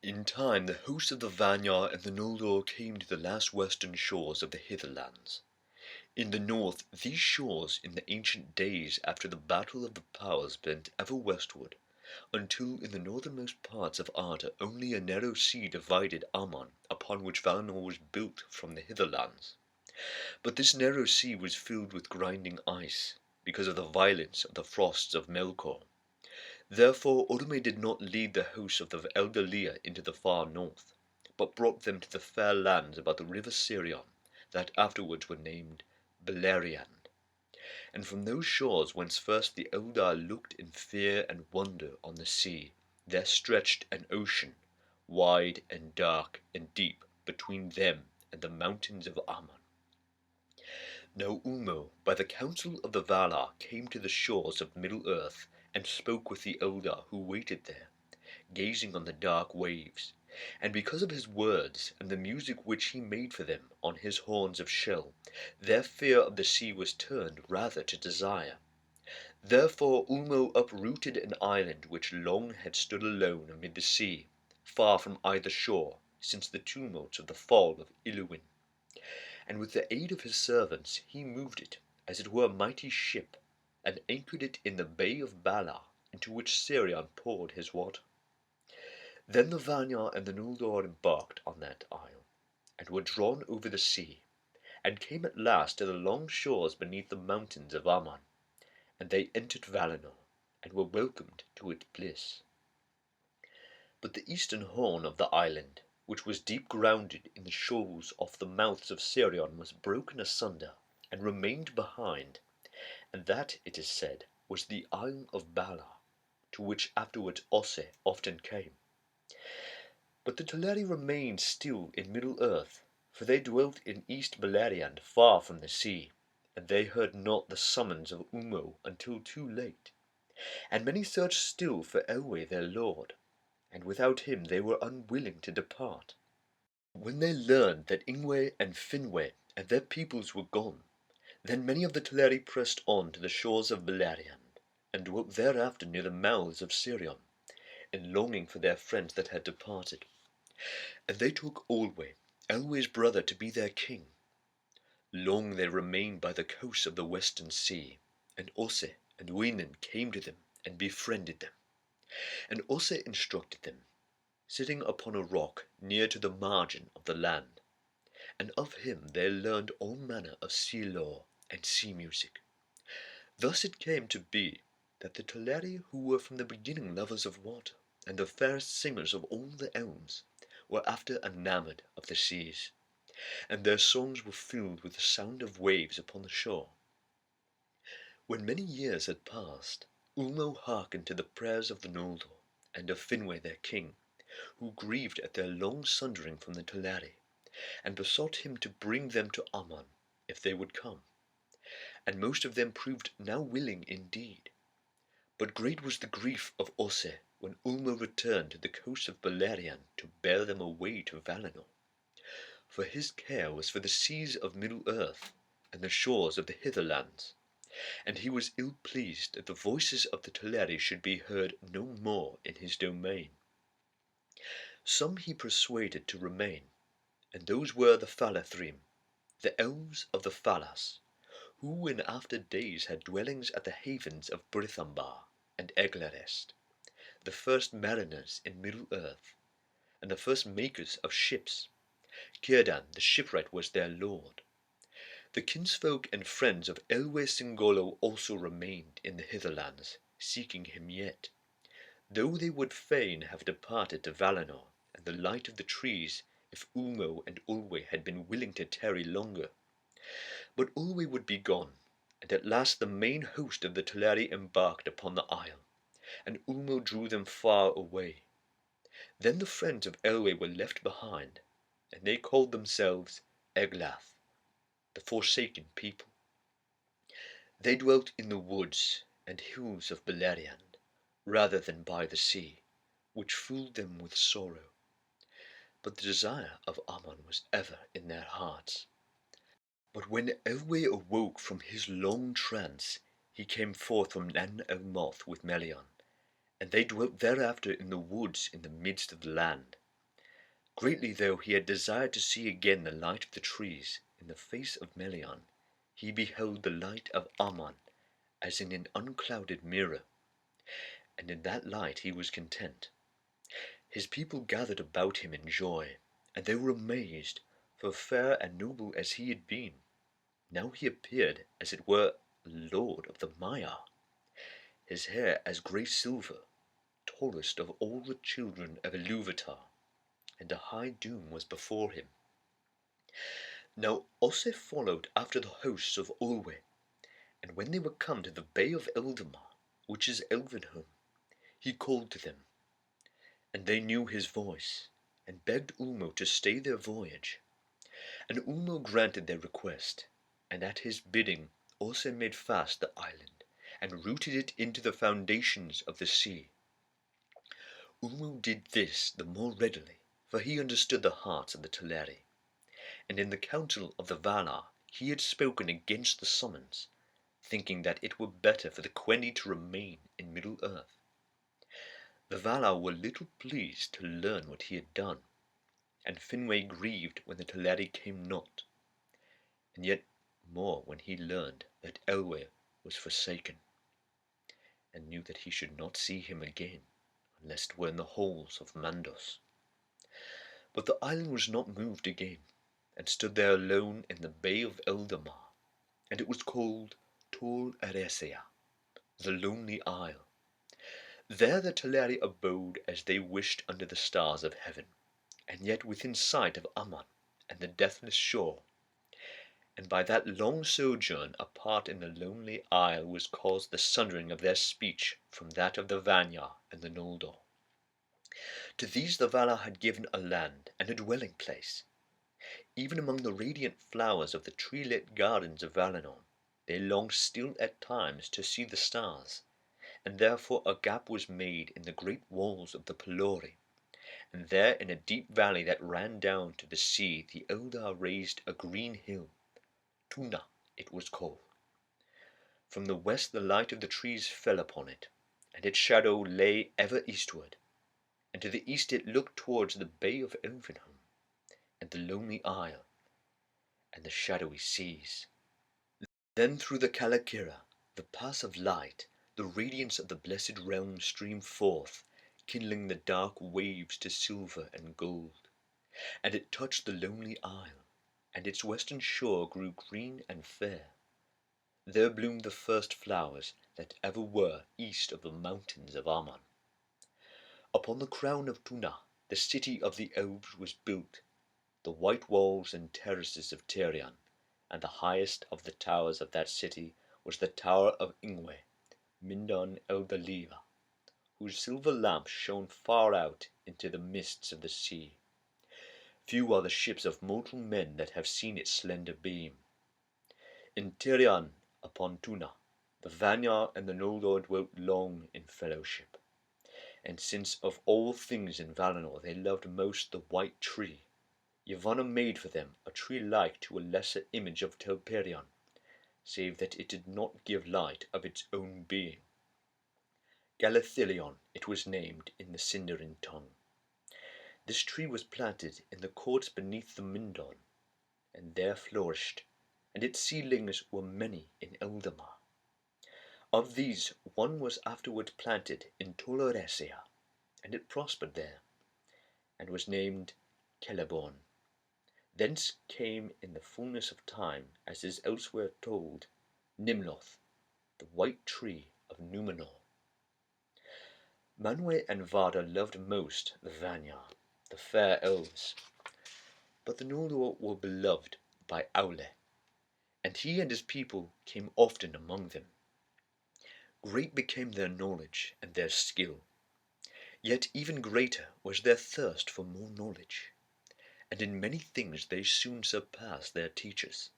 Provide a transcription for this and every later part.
In time the hosts of the Vanyar and the Noldor came to the last western shores of the Hitherlands. In the north, these shores in the ancient days after the battle of the powers bent ever westward, until in the northernmost parts of Arda only a narrow sea divided Aman, upon which Valinor was built, from the Hitherlands. But this narrow sea was filled with grinding ice, because of the violence of the frosts of Melkor. Therefore Orome did not lead the hosts of the Eldalië into the far north, but brought them to the fair lands about the river Sirion, that afterwards were named Beleriand. And from those shores whence first the Eldar looked in fear and wonder on the sea, there stretched an ocean, wide and dark and deep, between them and the mountains of Aman. Now Ulmo, by the counsel of the Valar, came to the shores of Middle-earth, and spoke with the Eldar who waited there, gazing on the dark waves. And because of his words, and the music which he made for them on his horns of shell, their fear of the sea was turned rather to desire. Therefore Ulmo uprooted an island which long had stood alone amid the sea, far from either shore, since the tumults of the fall of Illuin. And with the aid of his servants he moved it, as it were a mighty ship, and anchored it in the bay of Valar, into which Sirion poured his water. Then the Vanyar and the Noldor embarked on that isle, and were drawn over the sea, and came at last to the long shores beneath the mountains of Aman, and they entered Valinor, and were welcomed to its bliss. But the eastern horn of the island, which was deep grounded in the shoals off the mouths of Sirion, was broken asunder, and remained behind, and that, it is said, was the Isle of Balar, to which afterwards Osse often came. But the Teleri remained still in Middle-earth, for they dwelt in East Beleriand far from the sea, and they heard not the summons of Ulmo until too late. And many searched still for Elwë their lord, and without him they were unwilling to depart. When they learned that Ingwe and Finwë and their peoples were gone, then many of the Teleri pressed on to the shores of Beleriand, and dwelt thereafter near the mouths of Sirion, in longing for their friends that had departed. And they took Olwë, Elwë's brother, to be their king. Long they remained by the coast of the western sea, and Osse and Uinen came to them and befriended them. And Osse instructed them, sitting upon a rock near to the margin of the land, and of him they learned all manner of sea lore and sea music. Thus it came to be that the Teleri, who were from the beginning lovers of water, and the fairest singers of all the elves, were after enamoured of the seas, and their songs were filled with the sound of waves upon the shore. When many years had passed, Ulmo hearkened to the prayers of the Noldor, and of Finwë their king, who grieved at their long sundering from the Teleri, and besought him to bring them to Aman, if they would come. And most of them proved now willing indeed. But great was the grief of Osse when Ulmo returned to the coast of Beleriand to bear them away to Valinor. For his care was for the seas of Middle-earth, and the shores of the Hitherlands, and he was ill-pleased that the voices of the Teleri should be heard no more in his domain. Some he persuaded to remain, and those were the Falathrim, the elves of the Falas, who in after days had dwellings at the havens of Brithambar and Eglarest, the first mariners in Middle-earth, and the first makers of ships. Círdan the shipwright was their lord. The kinsfolk and friends of Elwë Singollo also remained in the Hitherlands, seeking him yet, though they would fain have departed to Valinor and the light of the trees, if Ulmo and Olwë had been willing to tarry longer. But Olwë would be gone, and at last the main host of the Teleri embarked upon the isle, and Ulmo drew them far away. Then the friends of Elwë were left behind, and they called themselves Eglath, the forsaken people. They dwelt in the woods and hills of Beleriand, rather than by the sea, which filled them with sorrow. But the desire of Aman was ever in their hearts. But when Elwë awoke from his long trance, he came forth from Nan El Moth with Melion, and they dwelt thereafter in the woods in the midst of the land, Greatly though he had desired to see again the light of the trees in the face of Melian, he beheld the light of Aman as in an unclouded mirror, and in that light he was content. His people gathered about him in joy, and they were amazed, for fair and noble as he had been, now he appeared as it were lord of the Maya, his hair as grey silver, tallest of all the children of Ilúvatar, and a high doom was before him. Now Osse followed after the hosts of Olwe, and when they were come to the bay of Eldamar, which is Elvenhome, he called to them, and they knew his voice, and begged Ulmo to stay their voyage. And Ulmo granted their request, and at his bidding Osse made fast the island, and rooted it into the foundations of the sea. Ulmo did this the more readily, for he understood the hearts of the Teleri, and in the council of the Valar he had spoken against the summons, thinking that it were better for the Queni to remain in Middle-earth. The Valar were little pleased to learn what he had done, and Finwë grieved when the Teleri came not, and yet more when he learned that Elwë was forsaken, and knew that he should not see him again, unless it were in the halls of Mandos. But the island was not moved again, and stood there alone in the bay of Eldamar, and it was called Tol Eressëa, the Lonely Isle. There the Teleri abode as they wished under the stars of heaven, and yet within sight of Aman and the deathless shore. And by that long sojourn apart in the lonely isle was caused the sundering of their speech from that of the Vanyar and the Noldor. To these the Valar had given a land and a dwelling place. Even among the radiant flowers of the tree-lit gardens of Valinor, they longed still at times to see the stars, and therefore a gap was made in the great walls of the Pelori, and there in a deep valley that ran down to the sea the Eldar raised a green hill. Tuna it was called. From the west the light of the trees fell upon it, and its shadow lay ever eastward, and to the east it looked towards the bay of Elvenhome, and the lonely isle, and the shadowy seas. Then through the Kalakira, the pass of light, the radiance of the blessed realm streamed forth, kindling the dark waves to silver and gold, and it touched the lonely isle, and its western shore grew green and fair. There bloomed the first flowers that ever were east of the mountains of Aman. Upon the crown of Tuna the city of the elves was built, the white walls and terraces of Tirion, and the highest of the towers of that city was the tower of Ingwe, Mindon Eldalië, whose silver lamp shone far out into the mists of the sea. Few are the ships of mortal men that have seen its slender beam. In Tirion upon Tuna, the Vanyar and the Noldor dwelt long in fellowship. And since of all things in Valinor they loved most the white tree, Yavanna made for them a tree like to a lesser image of Telperion, save that it did not give light of its own being. Galathylion it was named in the Sindarin tongue. This tree was planted in the courts beneath the Mindon, and there flourished, and its seedlings were many in Eldamar. Of these one was afterwards planted in Tol Eressëa, and it prospered there, and was named Celeborn. Thence came in the fullness of time, as is elsewhere told, Nimloth, the white tree of Númenor. Manwë and Vardar loved most the Vanyar, the fair elves, but the Noldor were beloved by Aule, and he and his people came often among them. Great became their knowledge and their skill, yet even greater was their thirst for more knowledge, and in many things they soon surpassed their teachers.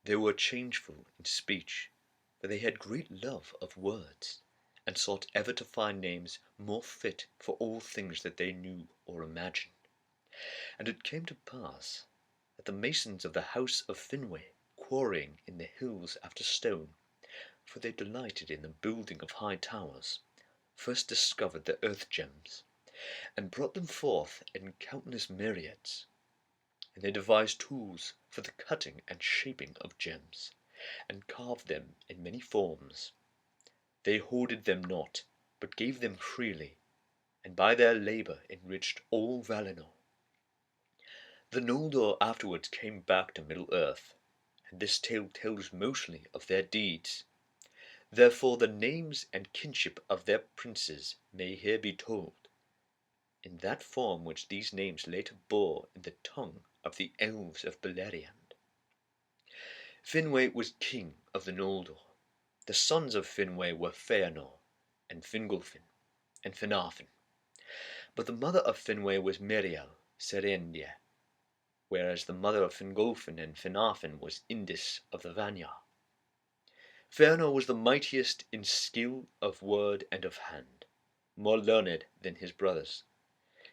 They were changeful in speech, for they had great love of words, and sought ever to find names more fit for all things that they knew or imagined. And it came to pass that the masons of the house of Finwë, quarrying in the hills after stone, for they delighted in the building of high towers, first discovered the earth gems, and brought them forth in countless myriads. And they devised tools for the cutting and shaping of gems, and carved them in many forms. They hoarded them not, but gave them freely, and by their labour enriched all Valinor. The Noldor afterwards came back to Middle-earth, and this tale tells mostly of their deeds. Therefore the names and kinship of their princes may here be told, in that form which these names later bore in the tongue of the elves of Beleriand. Finwë was king of the Noldor. The sons of Finwë were Fëanor, and Fingolfin, and Finarfin. But the mother of Finwë was Miriel, Serendie, whereas the mother of Fingolfin and Finarfin was Indis of the Vanyar. Fëanor was the mightiest in skill of word and of hand, more learned than his brothers.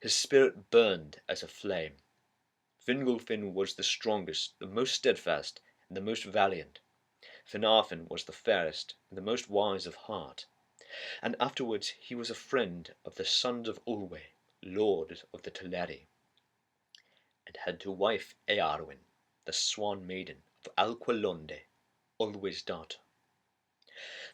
His spirit burned as a flame. Fingolfin was the strongest, the most steadfast, and the most valiant. Finarfin was the fairest, and the most wise of heart. And afterwards he was a friend of the sons of Ulwë, lord of the Teleri, and had to wife Eärwin, the swan maiden of Alqualonde, Ulwë's daughter.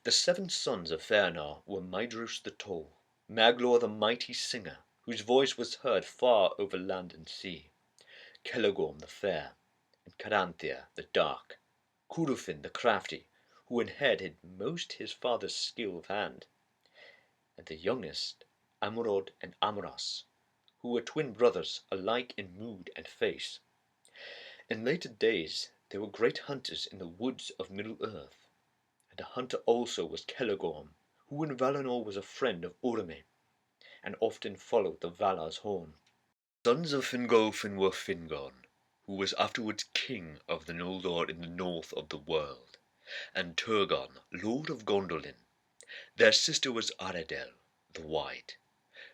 The 7 sons of Fëanor were Maedhros the Tall, Maglor the mighty singer, whose voice was heard far over land and sea, Celogorm the fair, and Caranthir the dark, Curufin the crafty, who inherited most his father's skill of hand, and the youngest, Amrod and Amras, who were twin brothers alike in mood and face. In later days they were great hunters in the woods of Middle-earth, and a hunter also was Celogorm, who in Valinor was a friend of Orome, and often followed the Valar's horn. The sons of Fingolfin were Fingon, who was afterwards king of the Noldor in the north of the world, and Turgon, lord of Gondolin. Their sister was Aredel, the White.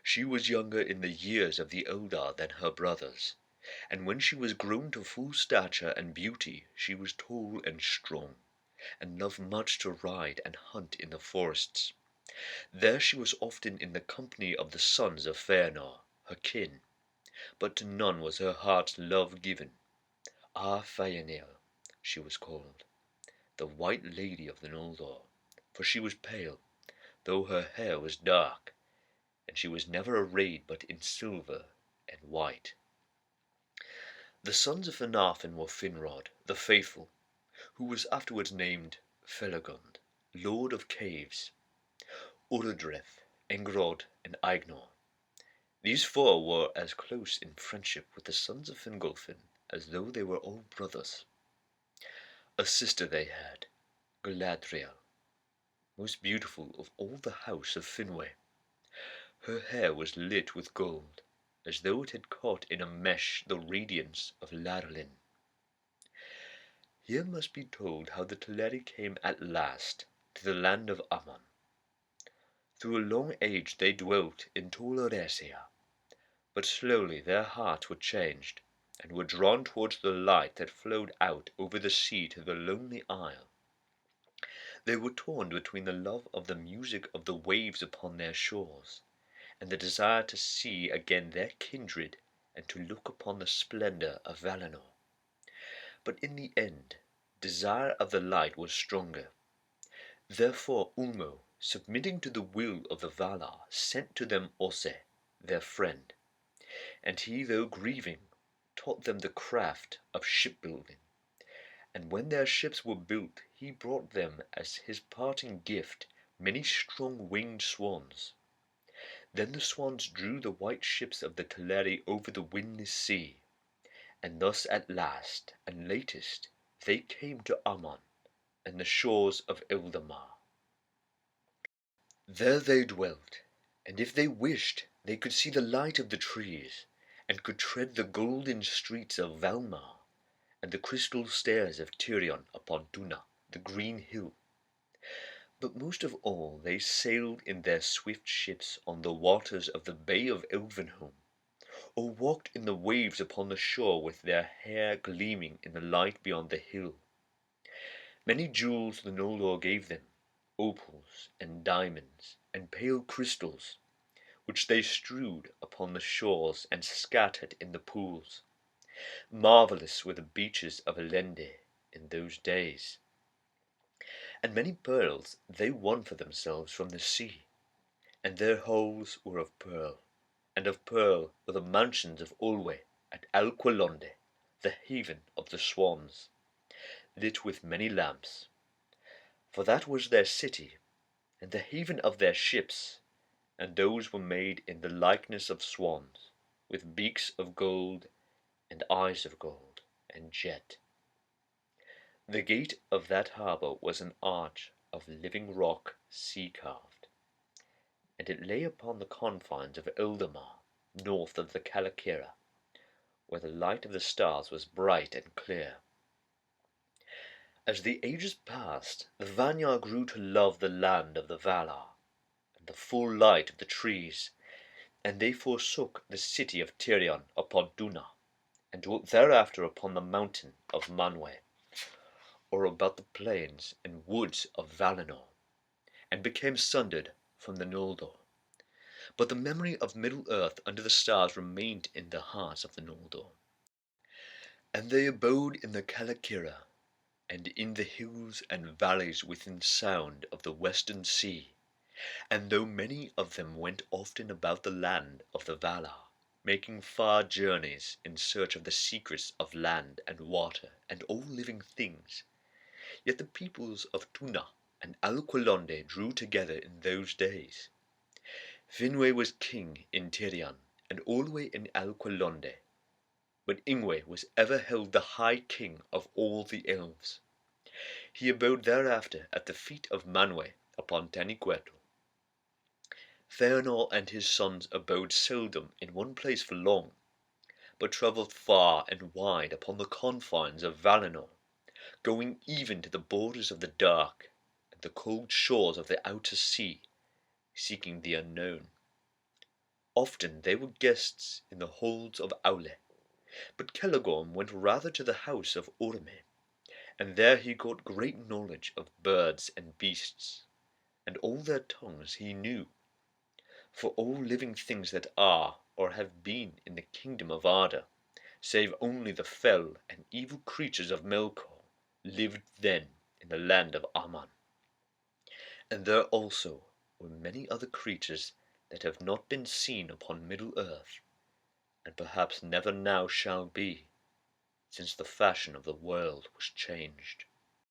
She was younger in the years of the Eldar than her brothers, and when she was grown to full stature and beauty she was tall and strong, and loved much to ride and hunt in the forests. There she was often in the company of the sons of Fëanor, her kin, but to none was her heart's love given. Fëanor she was called, the White Lady of the Noldor, for she was pale, though her hair was dark, and she was never arrayed but in silver and white. The sons of Finarfin were Finrod, the Faithful, who was afterwards named Felagund, Lord of Caves, Orodreth, Engrod, and Aignor. These 4 were as close in friendship with the sons of Fingolfin as though they were all brothers. A sister they had, Galadriel, most beautiful of all the house of Finwë. Her hair was lit with gold, as though it had caught in a mesh the radiance of Laraline. Here must be told how the Teleri came at last to the land of Aman. Through a long age they dwelt in Tol Eressëa, but slowly their hearts were changed, and were drawn towards the light that flowed out over the sea to the lonely isle. They were torn between the love of the music of the waves upon their shores, and the desire to see again their kindred and to look upon the splendour of Valinor. But in the end, desire of the light was stronger. Therefore Ulmo, submitting to the will of the Valar, sent to them Osse, their friend, and he, though grieving, taught them the craft of shipbuilding. And when their ships were built, he brought them as his parting gift many strong-winged swans. Then the swans drew the white ships of the Teleri over the windless sea, and thus at last and latest they came to Aman and the shores of Eldamar. There they dwelt, and if they wished they could see the light of the trees, and could tread the golden streets of Valmar, and the crystal stairs of Tirion upon Duna, the green hill. But most of all they sailed in their swift ships on the waters of the Bay of Elvenhome, or walked in the waves upon the shore with their hair gleaming in the light beyond the hill. Many jewels the Noldor gave them, opals and diamonds and pale crystals, which they strewed upon the shores and scattered in the pools. Marvellous were the beaches of Elendil in those days, and many pearls they won for themselves from the sea, and their halls were of pearl, and of pearl were the mansions of Olwe at Alqualonde, the haven of the swans, lit with many lamps, for that was their city, and the haven of their ships, and those were made in the likeness of swans, with beaks of gold, and eyes of gold, and jet. The gate of that harbour was an arch of living rock sea-carved, and it lay upon the confines of Eldamar, north of the Calakira, where the light of the stars was bright and clear. As the ages passed, the Vanyar grew to love the land of the Valar, and the full light of the trees, and they forsook the city of Tirion upon Duna, and dwelt thereafter upon the mountain of Manwë, or about the plains and woods of Valinor, and became sundered from the Noldor. But the memory of Middle-earth under the stars remained in the hearts of the Noldor. And they abode in the Calakira, and in the hills and valleys within sound of the western sea. And though many of them went often about the land of the Valar, making far journeys in search of the secrets of land and water and all living things, yet the peoples of Tuna and Alqualonde drew together in those days. Finwë was king in Tirion, and Olwë in Alqualonde, but Ingwë was ever held the high king of all the elves. He abode thereafter at the feet of Manwë upon Taniquetil. Fëanor and his sons abode seldom in one place for long, but travelled far and wide upon the confines of Valinor, going even to the borders of the dark and the cold shores of the outer sea, seeking the unknown. Often they were guests in the halls of Aule, but Celagorm went rather to the house of Orome, and there he got great knowledge of birds and beasts, and all their tongues he knew. For all living things that are or have been in the kingdom of Arda, save only the fell and evil creatures of Melkor, lived then in the land of Aman. And there also were many other creatures that have not been seen upon Middle-earth, and perhaps never now shall be, since the fashion of the world was changed.